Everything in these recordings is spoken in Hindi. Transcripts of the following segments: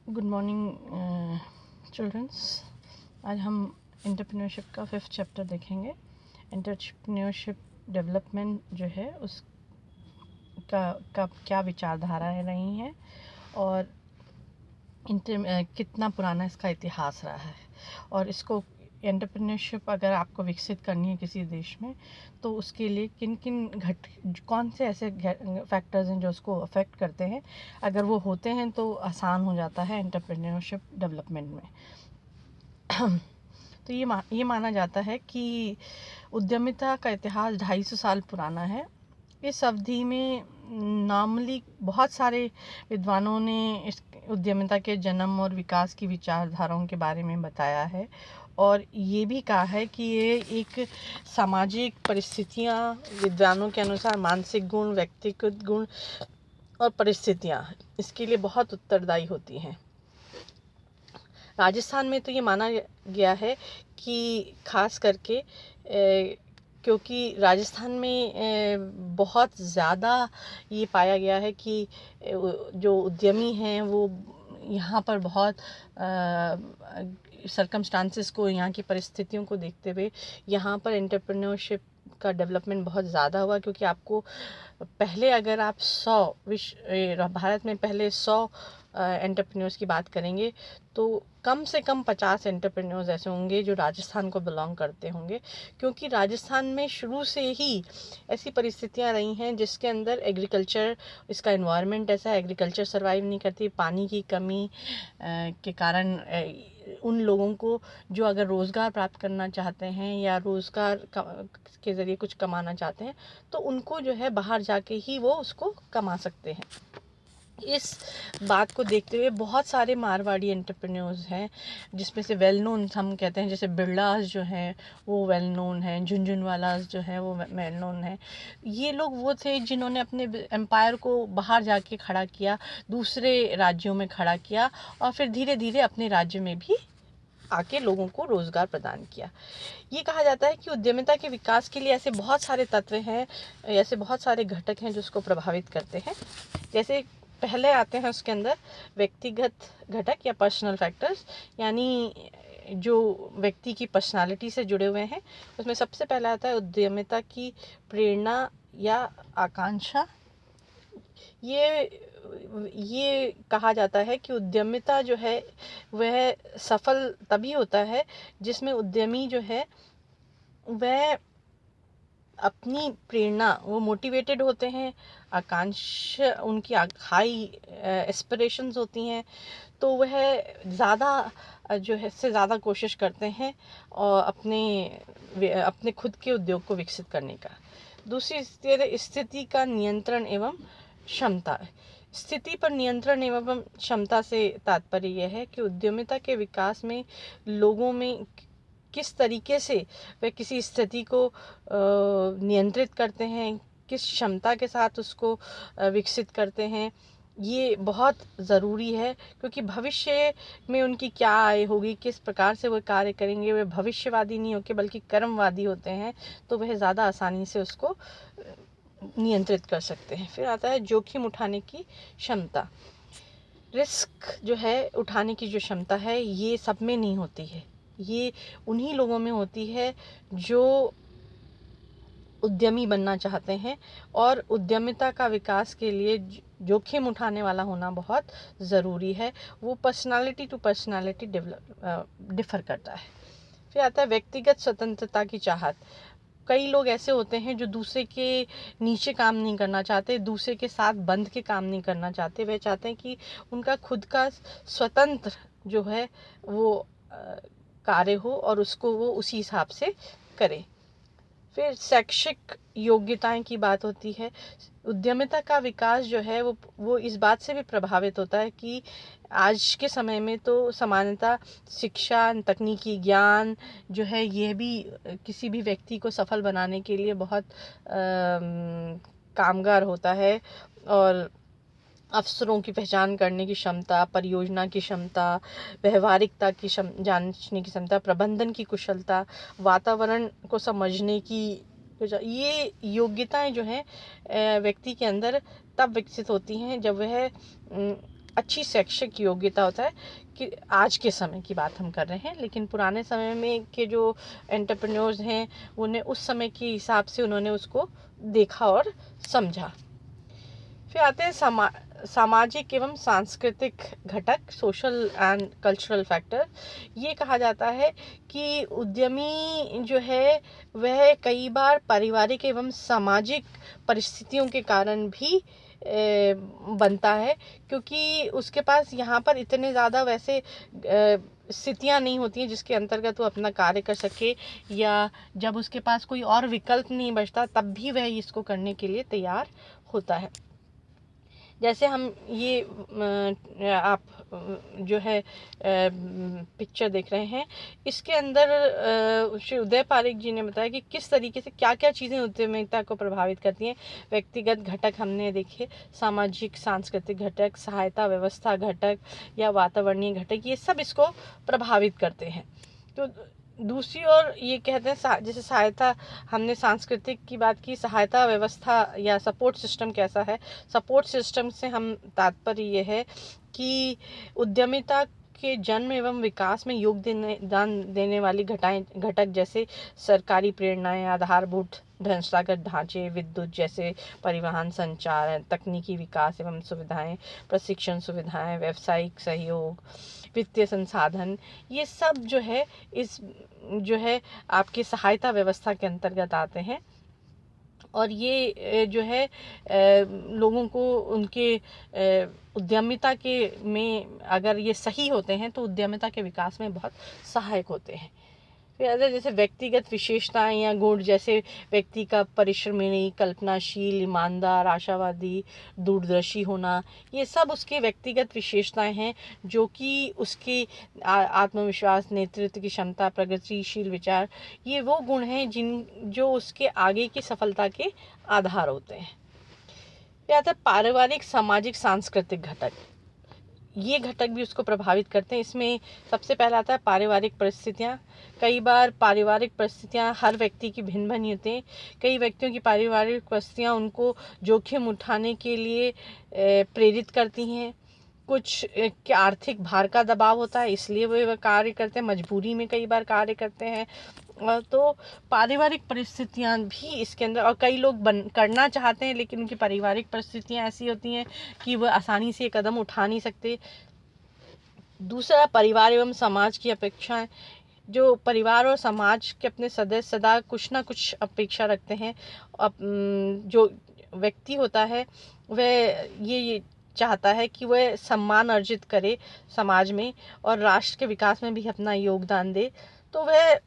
Good morning children's. आज हम एंटरप्रेन्योरशिप का 5th चैप्टर देखेंगे। एंटरप्रेन्योरशिप डेवलपमेंट जो है उसका क्या विचारधाराएं रही हैं और कितना पुराना इसका इतिहास रहा है, और इसको एंटरप्रेन्योरशिप अगर आपको विकसित करनी है किसी देश में तो उसके लिए कौन से ऐसे फैक्टर्स हैं जो उसको अफेक्ट करते हैं। अगर वो होते हैं तो आसान हो जाता है एंटरप्रेन्योरशिप डेवलपमेंट में। तो ये माना जाता है कि उद्यमिता का इतिहास 250 साल पुराना है। इस अवधि में नॉर्मली बहुत सारे विद्वानों ने इस उद्यमिता के जन्म और विकास की विचारधाराओं के बारे में बताया है, और ये भी कहा है कि ये एक सामाजिक परिस्थितियाँ, विद्वानों के अनुसार मानसिक गुण, व्यक्तिगत गुण और परिस्थितियाँ इसके लिए बहुत उत्तरदायी होती हैं। राजस्थान में तो ये माना गया है कि खास करके क्योंकि राजस्थान में बहुत ज़्यादा ये पाया गया है कि जो उद्यमी हैं वो यहाँ पर बहुत सर्कमस्टांसेस को, यहाँ की परिस्थितियों को देखते हुए यहाँ पर एंटरप्रेन्योरशिप का डेवलपमेंट बहुत ज़्यादा हुआ। क्योंकि आपको पहले अगर आप भारत में पहले 100 एंटरप्रेन्योर्स की बात करेंगे तो कम से कम 50 एंटरप्रेन्योर्स ऐसे होंगे जो राजस्थान को बिलोंग करते होंगे। क्योंकि राजस्थान में शुरू से ही ऐसी परिस्थितियां रही हैं जिसके अंदर एग्रीकल्चर, इसका एनवायरनमेंट ऐसा है, एग्रीकल्चर सर्वाइव नहीं करती। पानी की कमी के कारण उन लोगों को जो अगर रोज़गार प्राप्त करना चाहते हैं या रोज़गार के ज़रिए कुछ कमाना चाहते हैं तो उनको जो है बाहर जाके ही वो उसको कमा सकते हैं। इस बात को देखते हुए बहुत सारे मारवाड़ी एंटरप्रेन्योर्स हैं जिसमें से वेल नोन हम कहते हैं, जैसे बिरलास जो हैं वो वेल नोन हैं, झुनझुनवालास जो हैं वो वेल नोन हैं। ये लोग वो थे जिन्होंने अपने एम्पायर को बाहर जाके खड़ा किया, दूसरे राज्यों में खड़ा किया, और फिर धीरे धीरे अपने राज्य में भी आके लोगों को रोज़गार प्रदान किया। ये कहा जाता है कि उद्यमिता के विकास के लिए ऐसे बहुत सारे तत्व हैं, ऐसे बहुत सारे घटक हैं जो उसको प्रभावित करते हैं। जैसे पहले आते हैं उसके अंदर व्यक्तिगत घटक या पर्सनल फैक्टर्स, यानी जो व्यक्ति की पर्सनालिटी से जुड़े हुए हैं। उसमें सबसे पहला आता है उद्यमिता की प्रेरणा या आकांक्षा। ये कहा जाता है कि उद्यमिता जो है वह सफल तभी होता है जिसमें उद्यमी जो है वह अपनी प्रेरणा, वो मोटिवेटेड होते हैं, आकांक्षा उनकी हाई एस्पिरेशंस होती हैं, तो वह ज़्यादा जो है से ज़्यादा कोशिश करते हैं और अपने खुद के उद्योग को विकसित करने का। दूसरी स्थिति का नियंत्रण एवं क्षमता। स्थिति पर नियंत्रण एवं क्षमता से तात्पर्य यह है कि उद्यमिता के विकास में लोगों में किस तरीके से वे किसी स्थिति को नियंत्रित करते हैं, किस क्षमता के साथ उसको विकसित करते हैं, ये बहुत ज़रूरी है। क्योंकि भविष्य में उनकी क्या आय होगी, किस प्रकार से वो कार्य करेंगे, वे भविष्यवादी नहीं होके बल्कि कर्मवादी होते हैं, तो वह ज़्यादा आसानी से उसको नियंत्रित कर सकते हैं। फिर आता है जोखिम उठाने की क्षमता। रिस्क जो है उठाने की जो क्षमता है ये सब में नहीं होती है, ये उन्हीं लोगों में होती है जो उद्यमी बनना चाहते हैं, और उद्यमिता का विकास के लिए जोखिम उठाने वाला होना बहुत ज़रूरी है। वो पर्सनालिटी टू पर्सनालिटी डिफ़र करता है। फिर आता है व्यक्तिगत स्वतंत्रता की चाहत। कई लोग ऐसे होते हैं जो दूसरे के नीचे काम नहीं करना चाहते, दूसरे के साथ बंध के काम नहीं करना चाहते। वे चाहते हैं कि उनका खुद का स्वतंत्र जो है वो कार्य हो और उसको वो उसी हिसाब से करे। फिर शैक्षिक योग्यताएं की बात होती है। उद्यमिता का विकास जो है वो इस बात से भी प्रभावित होता है कि आज के समय में तो सामान्यतः शिक्षा, तकनीकी ज्ञान जो है ये भी किसी भी व्यक्ति को सफल बनाने के लिए बहुत कामगार होता है। और अवसरों की पहचान करने की क्षमता, परियोजना की क्षमता, व्यवहारिकता की जानने की क्षमता, प्रबंधन की कुशलता, वातावरण को समझने की, ये योग्यताएं जो हैं व्यक्ति के अंदर तब विकसित होती हैं जब वह अच्छी शैक्षिक योग्यता होता है कि आज के समय की बात हम कर रहे हैं, लेकिन पुराने समय में के जो एंटरप्रेन्योर्स हैं उन्हें उस समय के हिसाब से उन्होंने उसको देखा और समझा। फिर आते हैं सामाजिक एवं सांस्कृतिक घटक, सोशल एंड कल्चरल फैक्टर। ये कहा जाता है कि उद्यमी जो है वह कई बार पारिवारिक एवं सामाजिक परिस्थितियों के कारण भी बनता है, क्योंकि उसके पास यहाँ पर इतने ज़्यादा वैसे स्थितियाँ नहीं होती हैं जिसके अंतर्गत वो अपना कार्य कर सके, या जब उसके पास कोई और विकल्प नहीं बचता तब भी वह इसको करने के लिए तैयार होता है। जैसे हम ये आप जो है पिक्चर देख रहे हैं, इसके अंदर श्री उदय पारेख जी ने बताया कि किस तरीके से क्या क्या चीज़ें उद्यमिता को प्रभावित करती हैं। व्यक्तिगत घटक हमने देखे, सामाजिक सांस्कृतिक घटक, सहायता व्यवस्था घटक या वातावरणीय घटक, ये सब इसको प्रभावित करते हैं। तो दूसरी ओर ये कहते हैं जैसे सहायता, हमने सांस्कृतिक की बात की, सहायता व्यवस्था या सपोर्ट सिस्टम कैसा है। सपोर्ट सिस्टम से हम तात्पर्य ये है कि उद्यमिता के जन्म एवं विकास में योगदान देने वाली घटक जैसे सरकारी प्रेरणाएं, आधारभूत ढांचागत ढांचे, विद्युत जैसे परिवहन, संचार, तकनीकी विकास एवं सुविधाएं, प्रशिक्षण सुविधाएं, व्यावसायिक सहयोग, वित्तीय संसाधन, ये सब जो है इस जो है आपकी सहायता व्यवस्था के अंतर्गत आते हैं। और ये जो है लोगों को उनके उद्यमिता के में अगर ये सही होते हैं तो उद्यमिता के विकास में बहुत सहायक होते हैं। फिर जैसे व्यक्तिगत विशेषताएं या गुण, जैसे व्यक्ति का परिश्रमी, कल्पनाशील, ईमानदार, आशावादी, दूरदर्शी होना, ये सब उसके व्यक्तिगत विशेषताएं हैं जो कि उसके आत्मविश्वास, नेतृत्व की क्षमता, प्रगतिशील विचार, ये वो गुण हैं जो उसके आगे की सफलता के आधार होते हैं। फिर आता है पारिवारिक, सामाजिक, सांस्कृतिक घटक। ये घटक भी उसको प्रभावित करते हैं। इसमें सबसे पहला आता है पारिवारिक परिस्थितियाँ। कई बार पारिवारिक परिस्थितियाँ हर व्यक्ति की भिन्न भिन्न होती हैं। कई व्यक्तियों की पारिवारिक परिस्थितियाँ उनको जोखिम उठाने के लिए प्रेरित करती हैं। कुछ के आर्थिक भार का दबाव होता है, इसलिए वे कार्य करते हैं, मजबूरी में कई बार कार्य करते हैं। तो पारिवारिक परिस्थितियाँ भी इसके अंदर, और कई लोग करना चाहते हैं लेकिन उनकी पारिवारिक परिस्थितियाँ ऐसी होती हैं कि वह आसानी से कदम उठा नहीं सकते। दूसरा, परिवार एवं समाज की अपेक्षाएं। जो परिवार और समाज के अपने सदस्य सदा कुछ ना कुछ अपेक्षा रखते हैं। जो व्यक्ति होता है वह ये चाहता है कि वह सम्मान अर्जित करे समाज में और राष्ट्र के विकास में भी अपना योगदान दे। तो वह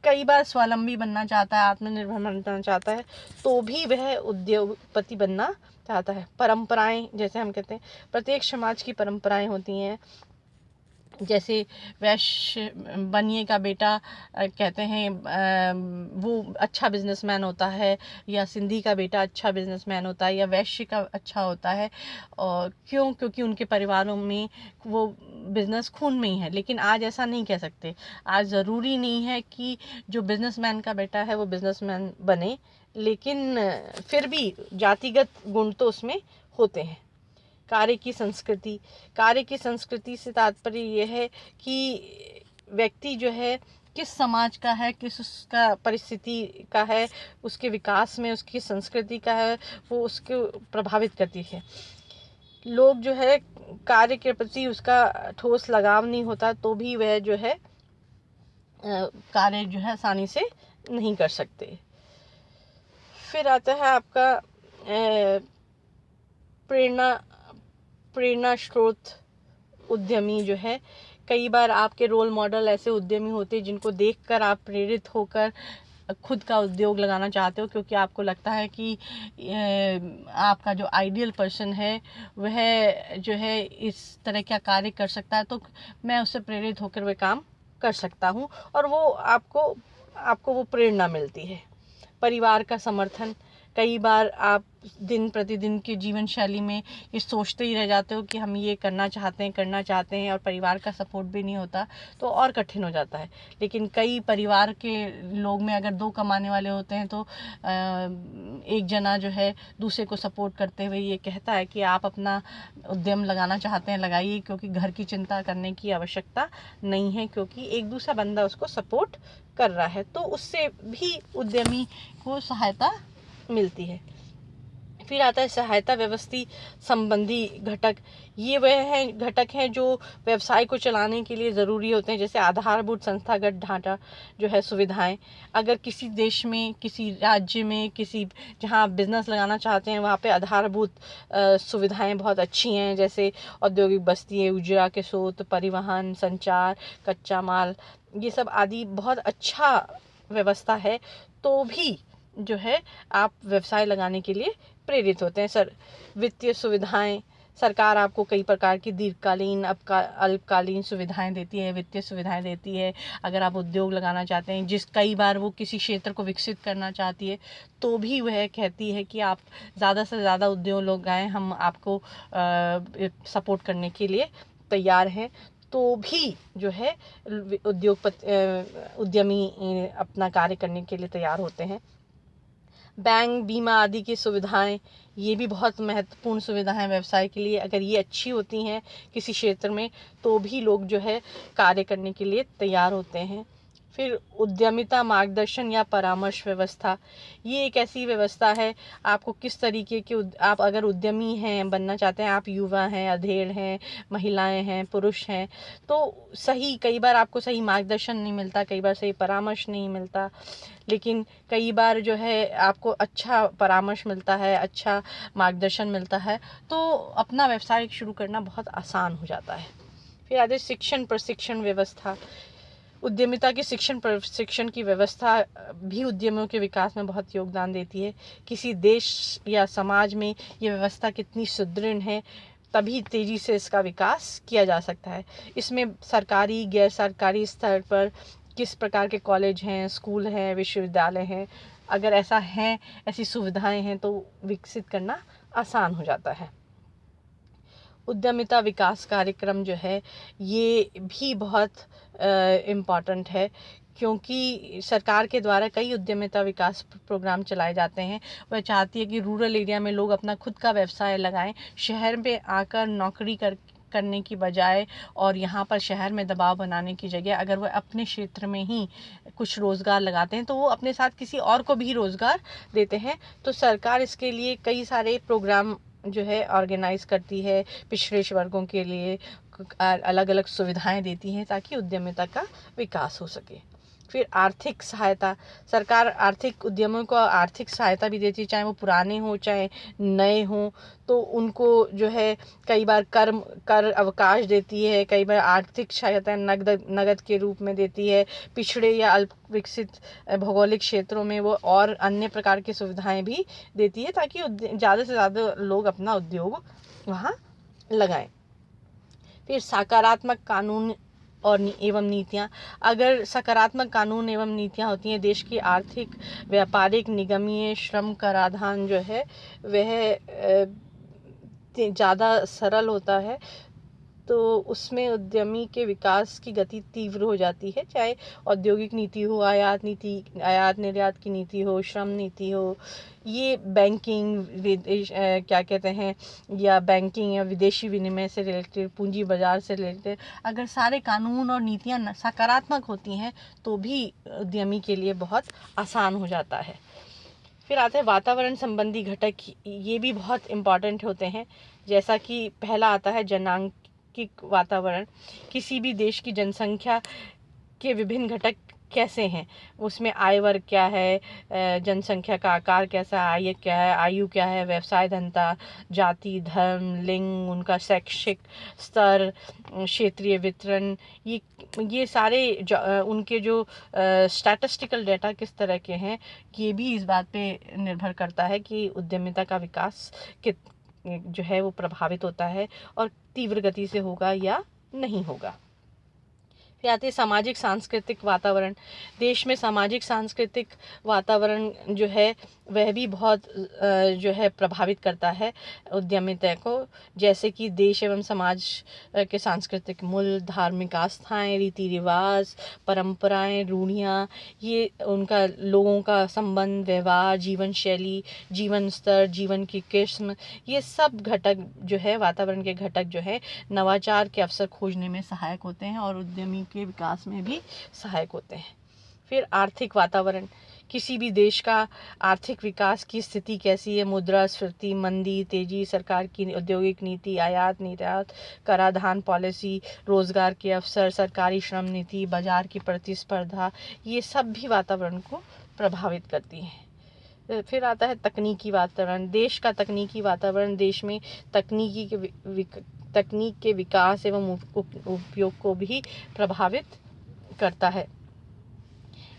कई बार स्वावलंबी बनना चाहता है, आत्मनिर्भर बनना चाहता है, तो भी वह उद्योगपति बनना चाहता है। परंपराएं, जैसे हम कहते हैं प्रत्येक समाज की परंपराएं होती हैं। जैसे वैश्य बनिए का बेटा कहते हैं वो अच्छा बिजनेसमैन होता है, या सिंधी का बेटा अच्छा बिजनेसमैन होता है, या वैश्य का अच्छा होता है। और क्योंकि उनके परिवारों में वो बिजनेस खून में ही है। लेकिन आज ऐसा नहीं कह सकते। आज ज़रूरी नहीं है कि जो बिजनेसमैन का बेटा है वो बिजनेसमैन बने, लेकिन फिर भी जातिगत गुण तो उसमें होते हैं। कार्य की संस्कृति से तात्पर्य यह है कि व्यक्ति जो है किस समाज का है, किस उसका परिस्थिति का है, उसके विकास में उसकी संस्कृति का है, वो उसको प्रभावित करती है। लोग जो है कार्य के प्रति उसका ठोस लगाव नहीं होता तो भी वह जो है कार्य जो है आसानी से नहीं कर सकते। फिर आता है आपका प्रेरणा स्रोत। उद्यमी जो है, कई बार आपके रोल मॉडल ऐसे उद्यमी होते हैं जिनको देखकर आप प्रेरित होकर खुद का उद्योग लगाना चाहते हो, क्योंकि आपको लगता है कि आपका जो आइडियल पर्सन है वह जो है इस तरह का कार्य कर सकता है, तो मैं उससे प्रेरित होकर वह काम कर सकता हूँ, और वो आपको वो प्रेरणा मिलती है। परिवार का समर्थन। कई बार आप दिन प्रतिदिन के जीवन शैली में ये सोचते ही रह जाते हो कि हम ये करना चाहते हैं और परिवार का सपोर्ट भी नहीं होता, तो और कठिन हो जाता है। लेकिन कई परिवार के लोग में अगर 2 कमाने वाले होते हैं तो एक जना जो है दूसरे को सपोर्ट करते हुए ये कहता है कि आप अपना उद्यम लगाना चाहते हैं लगाइए, क्योंकि घर की चिंता करने की आवश्यकता नहीं है, क्योंकि एक दूसरा बंदा उसको सपोर्ट कर रहा है। तो उससे भी उद्यमी को सहायता मिलती है। फिर आता है सहायता व्यवस्थी संबंधी घटक। ये वह घटक हैं जो व्यवसाय को चलाने के लिए ज़रूरी होते हैं, जैसे आधारभूत संस्थागत ढांचा जो है, सुविधाएं। अगर किसी देश में, किसी राज्य में, किसी जहां आप बिजनेस लगाना चाहते हैं वहां पे आधारभूत सुविधाएं बहुत अच्छी हैं, जैसे औद्योगिक बस्ती, ऊर्जा के स्रोत, परिवहन, संचार, कच्चा माल, ये सब आदि बहुत अच्छा व्यवस्था है, तो भी जो है आप व्यवसाय लगाने के लिए प्रेरित होते हैं। वित्तीय सुविधाएं, सरकार आपको कई प्रकार की दीर्घकालीन, अल्पकालीन सुविधाएं देती है, वित्तीय सुविधाएं देती है। अगर आप उद्योग लगाना चाहते हैं, कई बार वो किसी क्षेत्र को विकसित करना चाहती है, तो भी वह कहती है कि आप ज़्यादा से ज़्यादा उद्योग लगाएं, हम आपको सपोर्ट करने के लिए तैयार हैं। तो भी जो है उद्यमी अपना कार्य करने के लिए तैयार होते हैं। बैंक, बीमा आदि की सुविधाएं, ये भी बहुत महत्वपूर्ण सुविधा है व्यवसाय के लिए। अगर ये अच्छी होती हैं किसी क्षेत्र में, तो भी लोग जो है कार्य करने के लिए तैयार होते हैं। फिर उद्यमिता मार्गदर्शन या परामर्श व्यवस्था, ये एक ऐसी व्यवस्था है, आपको किस तरीके के आप अगर उद्यमी हैं, बनना चाहते हैं, आप युवा हैं, अधेड़ हैं, महिलाएं हैं, पुरुष हैं, तो कई बार आपको सही मार्गदर्शन नहीं मिलता, कई बार सही परामर्श नहीं मिलता। लेकिन कई बार जो है आपको अच्छा परामर्श मिलता है, अच्छा मार्गदर्शन मिलता है, तो अपना व्यवसाय शुरू करना बहुत आसान हो जाता है। फिर आगे शिक्षण प्रशिक्षण व्यवस्था। उद्यमिता की शिक्षण प्रशिक्षण की व्यवस्था भी उद्यमियों के विकास में बहुत योगदान देती है। किसी देश या समाज में ये व्यवस्था कितनी सुदृढ़ है, तभी तेज़ी से इसका विकास किया जा सकता है। इसमें सरकारी, गैर सरकारी स्तर पर किस प्रकार के कॉलेज हैं, स्कूल हैं, विश्वविद्यालय हैं, अगर ऐसी सुविधाएं हैं, तो विकसित करना आसान हो जाता है। उद्यमिता विकास कार्यक्रम जो है, ये भी बहुत इम्पॉर्टेंट है, क्योंकि सरकार के द्वारा कई उद्यमिता विकास प्रोग्राम चलाए जाते हैं। वह चाहती है कि रूरल एरिया में लोग अपना खुद का व्यवसाय लगाएं, शहर में आकर नौकरी करने की बजाय और यहाँ पर शहर में दबाव बनाने की जगह अगर वह अपने क्षेत्र में ही कुछ रोज़गार लगाते हैं, तो वो अपने साथ किसी और को भी रोज़गार देते हैं। तो सरकार इसके लिए कई सारे प्रोग्राम जो है ऑर्गेनाइज करती है, पिछड़े वर्गों के लिए अलग अलग सुविधाएं देती हैं, ताकि उद्यमिता का विकास हो सके। फिर आर्थिक सहायता। सरकार आर्थिक उद्यमों को आर्थिक सहायता भी देती है, चाहे वो पुराने हों चाहे नए हों, तो उनको जो है कई बार कर अवकाश देती है, कई बार आर्थिक सहायता नगद के रूप में देती है। पिछड़े या अल्प विकसित भौगोलिक क्षेत्रों में वो और अन्य प्रकार की सुविधाएं भी देती है, ताकि ज़्यादा से ज़्यादा लोग अपना उद्योग वहाँ लगाएं। फिर सकारात्मक कानून और एवं नीतियाँ। अगर सकारात्मक कानून एवं नीतियाँ होती हैं, देश की आर्थिक, व्यापारिक, निगमीय, श्रम कराधान जो है वह ज़्यादा सरल होता है, तो उसमें उद्यमी के विकास की गति तीव्र हो जाती है। चाहे औद्योगिक नीति हो, आयात निर्यात की नीति हो, श्रम नीति हो, ये बैंकिंग या बैंकिंग या विदेशी विनिमय से रिलेटेड, पूंजी बाजार से रिलेटेड, अगर सारे कानून और नीतियाँ सकारात्मक होती हैं, तो भी उद्यमी के लिए बहुत आसान हो जाता है। फिर आते हैं वातावरण संबंधी घटक। ये भी बहुत इम्पॉर्टेंट होते हैं, जैसा कि पहला आता है जनांकिक वातावरण। किसी भी देश की जनसंख्या के विभिन्न घटक कैसे हैं, उसमें आय वर्ग क्या है, जनसंख्या का आकार कैसा है, आयु क्या है, व्यवसाय धंधा, जाति, धर्म, लिंग, उनका शैक्षिक स्तर, क्षेत्रीय वितरण, ये सारे उनके जो स्टैटिस्टिकल डाटा किस तरह के हैं, ये भी इस बात पे निर्भर करता है कि उद्यमिता का विकास जो है वो प्रभावित होता है और तीव्र गति से होगा या नहीं होगा। फिर आती है सामाजिक सांस्कृतिक वातावरण। देश में सामाजिक सांस्कृतिक वातावरण जो है वह भी बहुत जो है प्रभावित करता है उद्यमिता को। जैसे कि देश एवं समाज के सांस्कृतिक मूल्य, धार्मिक आस्थाएं, रीति रिवाज, परंपराएं, रूढ़ियाँ, ये उनका लोगों का संबंध, व्यवहार, जीवन शैली, जीवन स्तर, जीवन की किस्म, ये सब घटक जो है वातावरण के घटक जो है नवाचार के अवसर खोजने में सहायक होते हैं और उद्यमी के विकास में भी सहायक होते हैं। फिर आर्थिक वातावरण। किसी भी देश का आर्थिक विकास की स्थिति कैसी है, मुद्रास्फीति, मंदी, तेजी, सरकार की औद्योगिक नीति, आयात निर्यात, कराधान पॉलिसी, रोजगार के अवसर, सरकारी श्रम नीति, बाजार की प्रतिस्पर्धा, ये सब भी वातावरण को प्रभावित करती है। फिर आता है तकनीकी वातावरण। देश का तकनीकी वातावरण देश में तकनीक के विकास एवं उपयोग को भी प्रभावित करता है।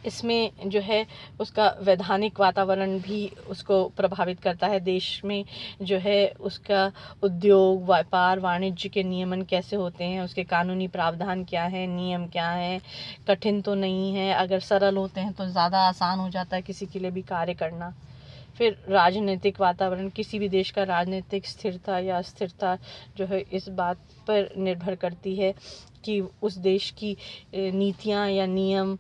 इसमें जो है उसका वैधानिक वातावरण भी उसको प्रभावित करता है। देश में जो है उसका उद्योग, व्यापार, वाणिज्य के नियमन कैसे होते हैं, उसके कानूनी प्रावधान क्या है, नियम क्या है, कठिन तो नहीं है, अगर सरल होते हैं तो ज़्यादा आसान हो जाता है किसी के लिए भी कार्य करना। फिर राजनीतिक वातावरण। किसी भी देश का राजनीतिक स्थिरता या अस्थिरता जो है इस बात पर निर्भर करती है कि उस देश की नीतियाँ या नियम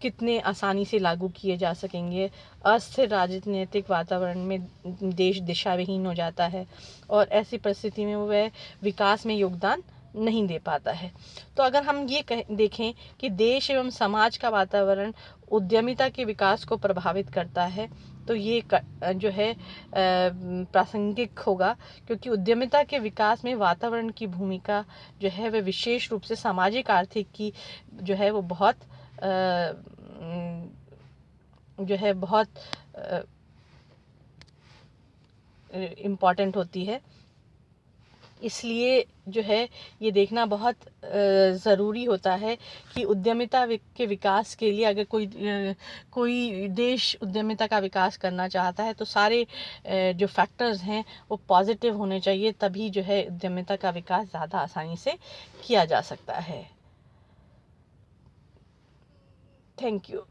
कितने आसानी से लागू किए जा सकेंगे। अस्थिर राजनीतिक वातावरण में देश दिशाविहीन हो जाता है और ऐसी परिस्थिति में वह विकास में योगदान नहीं दे पाता है। तो अगर हम ये देखें कि देश एवं समाज का वातावरण उद्यमिता के विकास को प्रभावित करता है, तो ये जो है प्रासंगिक होगा, क्योंकि उद्यमिता के विकास में वातावरण की भूमिका जो है वह विशेष रूप से सामाजिक आर्थिक की जो है वो बहुत जो है बहुत इम्पॉर्टेंट होती है। इसलिए जो है ये देखना बहुत ज़रूरी होता है कि उद्यमिता के विकास के लिए अगर कोई देश उद्यमिता का विकास करना चाहता है तो सारे जो फैक्टर्स हैं वो पॉजिटिव होने चाहिए, तभी जो है उद्यमिता का विकास ज़्यादा आसानी से किया जा सकता है। Thank you.